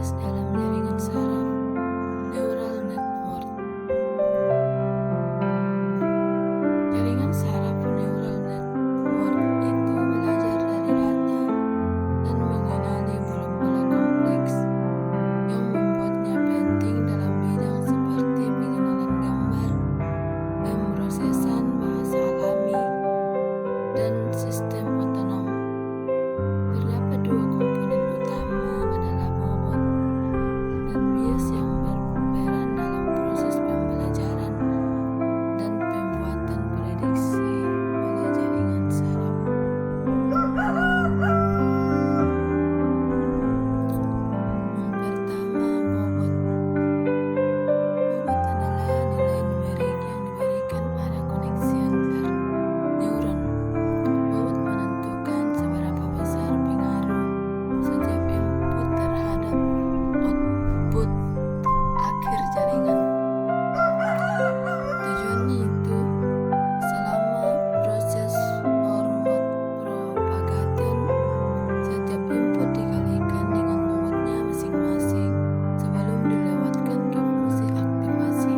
Bias dalam jaringan saraf neural network. Jaringan saraf neural network itu belajar dari data dan mengenali pola-pola kompleks yang membuatnya penting dalam bidang seperti pengenalan gambar, pemrosesan bahasa alami, dan sistem otonom. Terdapat dua komponen utama adalah bobot dan bias yang berperan dalam proses pembelajaran dan pembuatan prediksi oleh jaringan saraf. Yang pertama, bobot. Bobot adalah nilai numerik yang diberikan pada koneksi antar neuron. Bobot menentukan seberapa besar pengaruh setiap input terhadap output akhir jaringan. Tujuannya itu, selama proses forward propagation, setiap input dikalikan dengan bobotnya masing-masing sebelum dilewatkan ke fungsi aktivasi.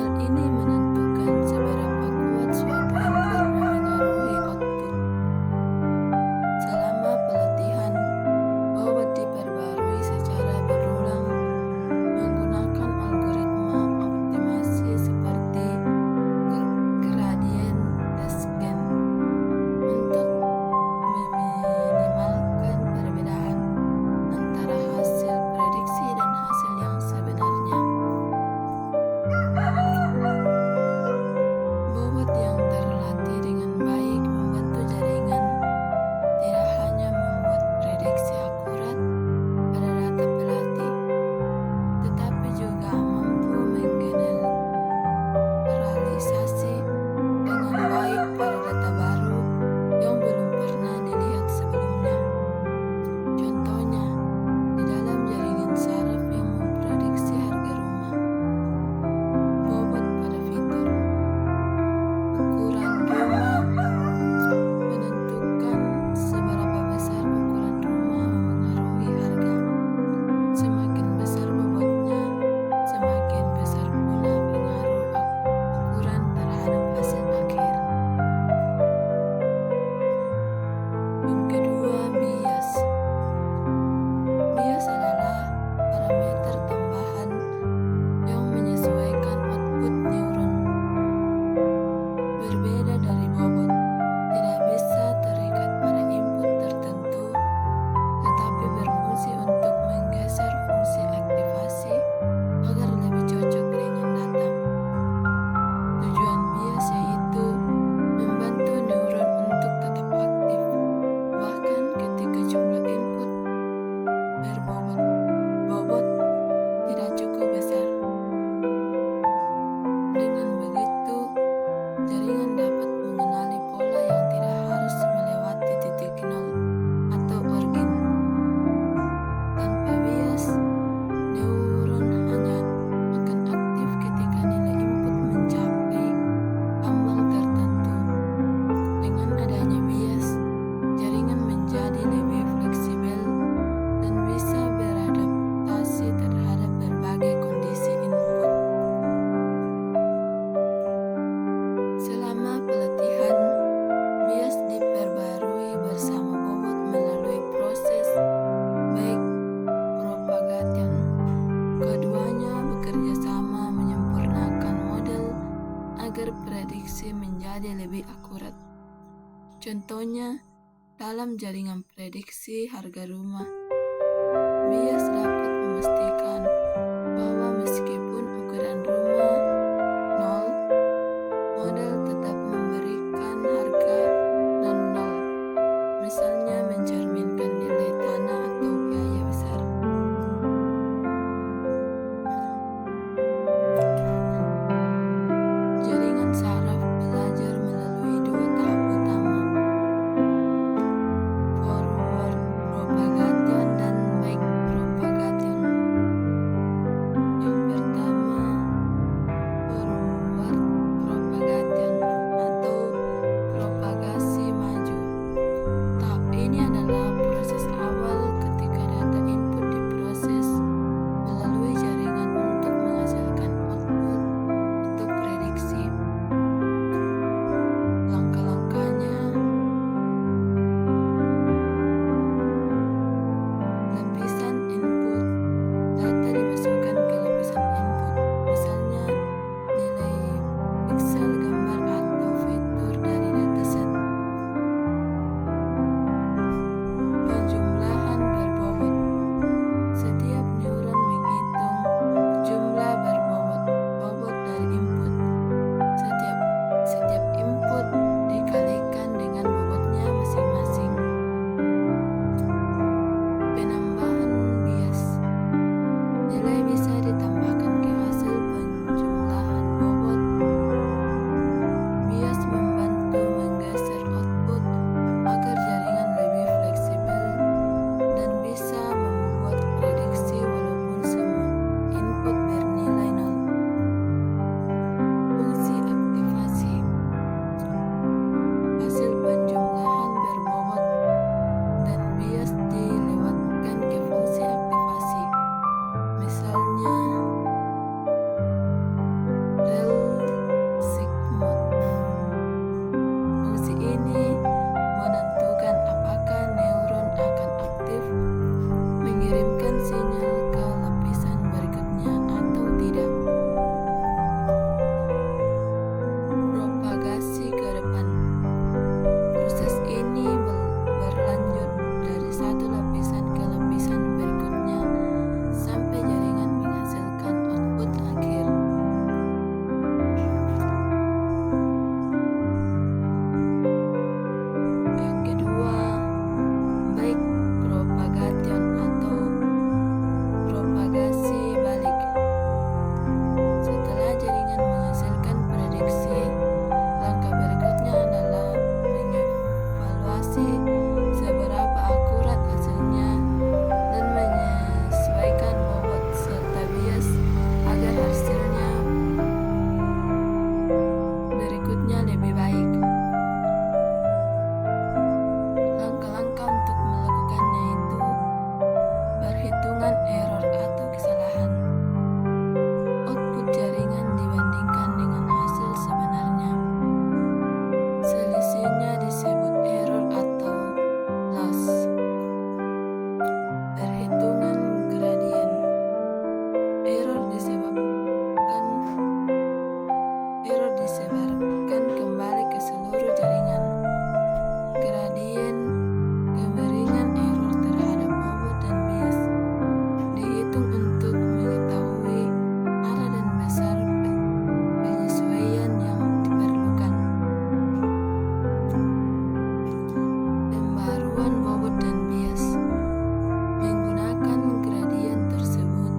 Hal ini menentukan seberapa kuat suatu input memengaruhi output. Selama pelatihan, bobot diperbarui secara berulang menggunakan algoritma optimasi seperti gradient descent untuk meminimalkan perbedaan antara hasil prediksi dan hasil yang sebenarnya. Bobot yang terlatih dengan baik membantu jaringan tidak hanya membuat prediksi akurat pada data pelatih, tetapi juga mampu menggeneralisasi dengan baik pada data baru yang belum pernah dilihat sebelumnya. Contohnya, di dalam jaringan saraf yang memprediksi harga rumah, bobot pada fitur ukuran rumah menentukan seberapa besar ukuran rumah memengaruhi harga. Semakin besar bobotnya, semakin besar pula pengaruh ukuran terhadap hasil akhir. Yang kedua, bias. Bias adalah parameter tambahan yang menyesuaikan output neuron. Berbeda dari bobot, tidak bisa terikat pada input tertentu, tetapi berfungsi untuk menggeser fungsi aktivasi agar lebih cocok dengan data. Tujuan bias yaitu membantu neuron untuk tetap aktif, bahkan ketika jumlah input berbobot tidak cukup besar. Dengan begitu, jaringan dapat mengenali pola yang tidak harus melewati titik nol atau origin. Tanpa bias, neuron hanya akan aktif ketika nilai input mencapai ambang tertentu. Dengan adanya bias, jaringan menjadi lebih fleksibel dan bisa beradaptasi terhadap berbagai kondisi input. Selama pelatihan, bias diperbarui bersama bobot melalui proses baik propagation. Keduanya bekerja sama menyempurnakan model agar prediksi menjadi lebih akurat. Contohnya, dalam jaringan prediksi harga rumah, bias dapat memastikan bahwa meskipun ukuran rumah 0, model tetap memberikan harga non-nol, misalnya mencerminkan nilai tanah atau biaya besar. Jaringan saraf belajar melalui dua tahap utama, forward propagation dan back propagation. lapisan input. Data dimasukkan ke lapisan input, misalnya nilai piksel gambar atau fitur dari dataset. Penjumlahan berbobot. Setiap neuron menghitung jumlah bobot dari input. Setiap input dikalikan dengan bobotnya masing-masing. Penambahan bias. Nilai bisa ditambahkan ke hasil penjumlahan bobot. Bias membantu menggeser output agar jaringan lebih fleksibel dan bisa membuat prediksi walaupun semua input bernilai nol. Fungsi aktivasi. Hasil penjumlahan berbobot dan bias dilewatkan ke fungsi aktivasi, misalnya rel sigmod. Fungsi ini menentukan apakah neuron akan aktif mengirimkan sinyal ke lapisan berikutnya atau tidak. Propagasi ke depan. Proses ini berlanjut dari satu lapisan ke lapisan berikutnya sampai jaringan menghasilkan output akhir. Yang kedua, baik propagation atau propagasi balik. Setelah jaringan menghasilkan prediksi, langkah berikutnya adalah mengevaluasi seberapa akurat hasilnya dan menyesuaikan bobot serta bias agar hasilnya berikutnya lebih baik. Langkah-langkah untuk melakukannya itu perhitungan error atau kesalahan. Output jaringan dibandingkan dengan hasil sebenarnya. Selisihnya disebut error atau loss. Perhitungan gradien. Error disebarkan kembali ke seluruh jaringan. Gradien kemiringan error terhadap bobot dan bias dihitung untuk mengetahui arah dan besar penyesuaian yang diperlukan. Pembaruan bobot dan bias. Menggunakan gradien tersebut,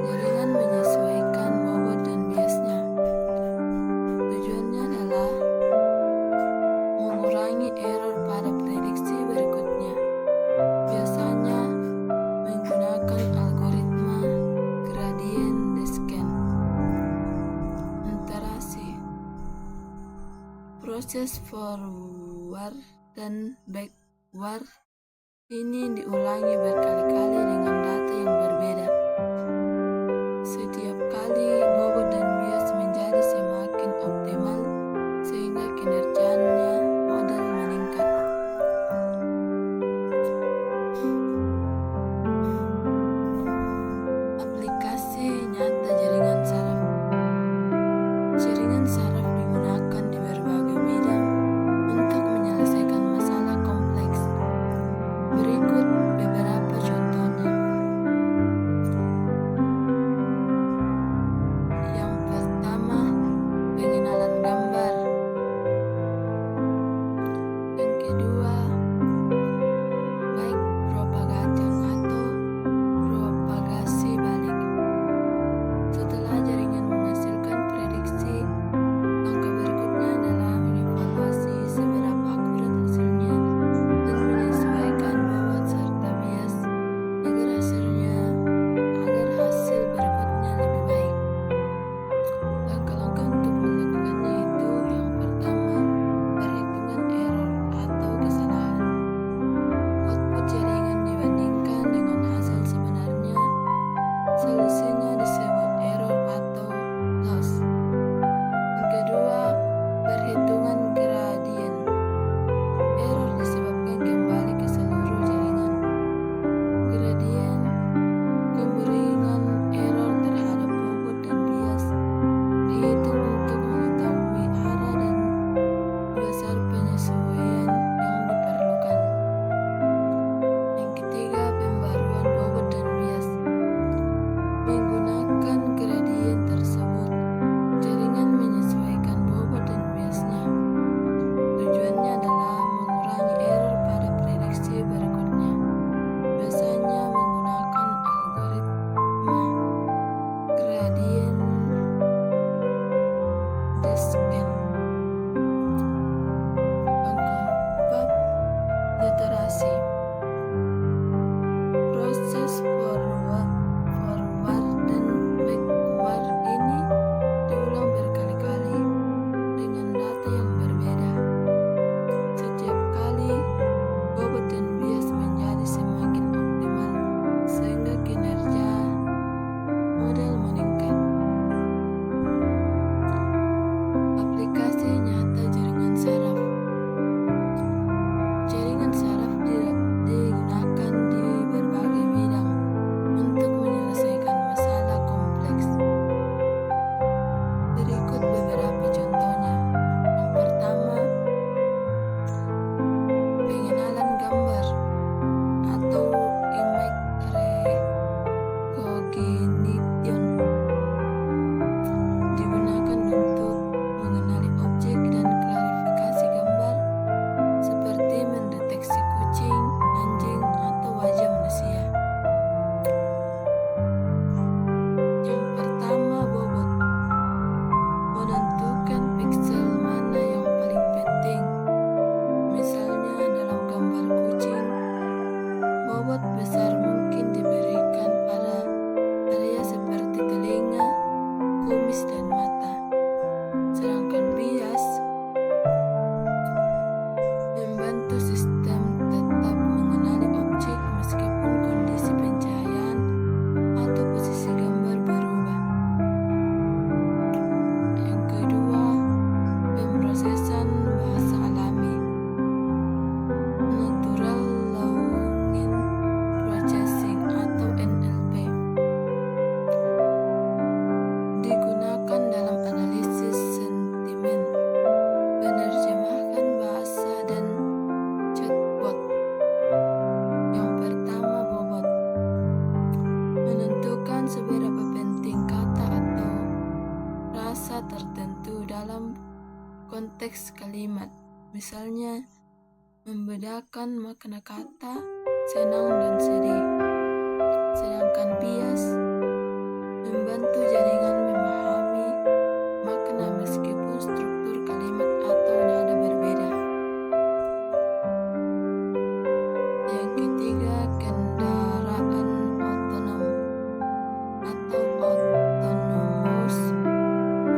jaringan menyesuaikan bobot dan biasnya. Tujuannya adalah mengurangi error pada prediksi berikutnya. Biasanya menggunakan algoritma gradient descent. Iterasi. Proses forward dan backward ini diulangi berkali-kali dengan data yang berbeda. Setiap kali bobot dan bias menjadi semakin optimal sehingga kinerjanya model meningkat. Aplikasi nyata jaringan saraf. Jaringan saraf digunakan di berbagai bidang untuk menyelesaikan masalah kompleks. Berikut beberapa contohnya. konteks kalimat. Misalnya, membedakan makna kata senang dan sedih. Sedangkan bias membantu jaringan memahami makna meskipun struktur kalimat atau nada berbeda. Yang ketiga, kendaraan otonom atau autonomous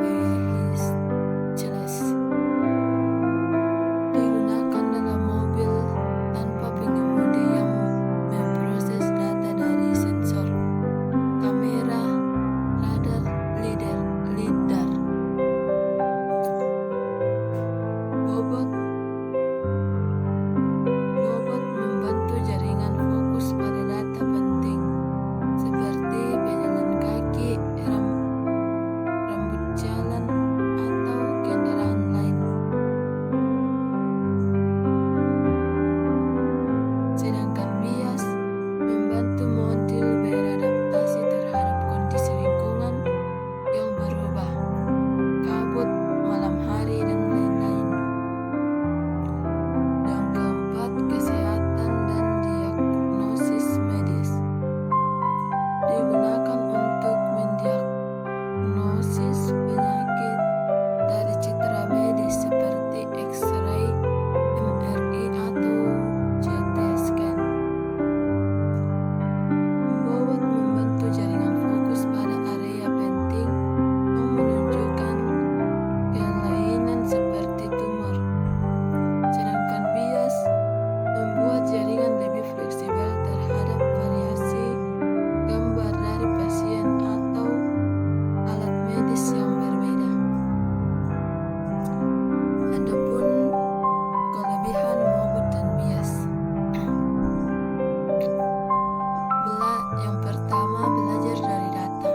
vehicles. Digunakan dalam mobil tanpa pengemudi yang memproses data dari sensor, kamera, radar, lidar. Bobot membantu jaringan fokus pada data penting seperti pejalan kaki, rambut jalan, atau kendaraan lain. Sedangkan bias membantu model beradaptasi terhadap kondisi lingkungan yang berubah, kabut, malam hari, dan lain-lain. Yang keempat, kesehatan dan diagnosis medis. Digunakan untuk mendiagnosis penyakit dari citra medis seperti X-ray, MRI, atau CT scan. Bobot membantu jaringan fokus pada area penting yang menunjukkan kelainan seperti tumor. Sedangkan bias membuat jaringan lebih fleksibel terhadap variasi gambar dari pasien atau alat medis yang berbeda. Adapun kelebihan bobot dan bias. Yang pertama, belajar dari data.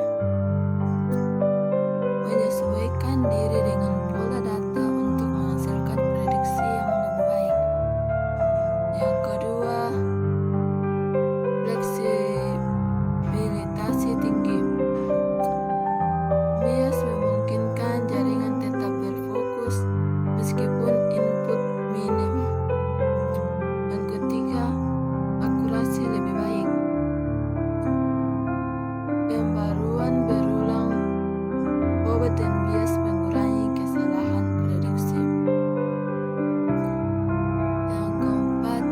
Menyesuaikan diri dengan pola data untuk menghasilkan prediksi yang lebih baik. Yang kedua, fleksibilitas tinggi. Bias memungkinkan jaringan tetap berfokus meskipun input minim. Yang ketiga, akurasi lebih baik. Pembaruan berulang bobot dan bias mengurangi kesalahan prediksi. Yang keempat,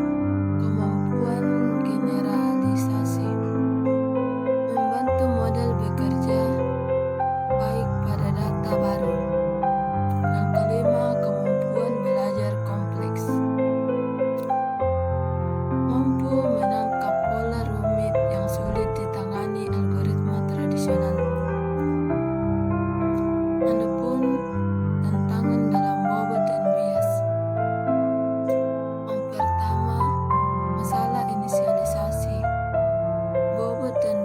kemampuan generalisasi. Membantu model bekerja baik pada data baru. Yang kelima, kemampuan belajar kompleks. Mampu menangkap pola rumit yang sulit ditangani algoritma tradisional. Adapun tantangan dalam bobot dan bias. Yang pertama, masalah inisialisasi. Bobot dan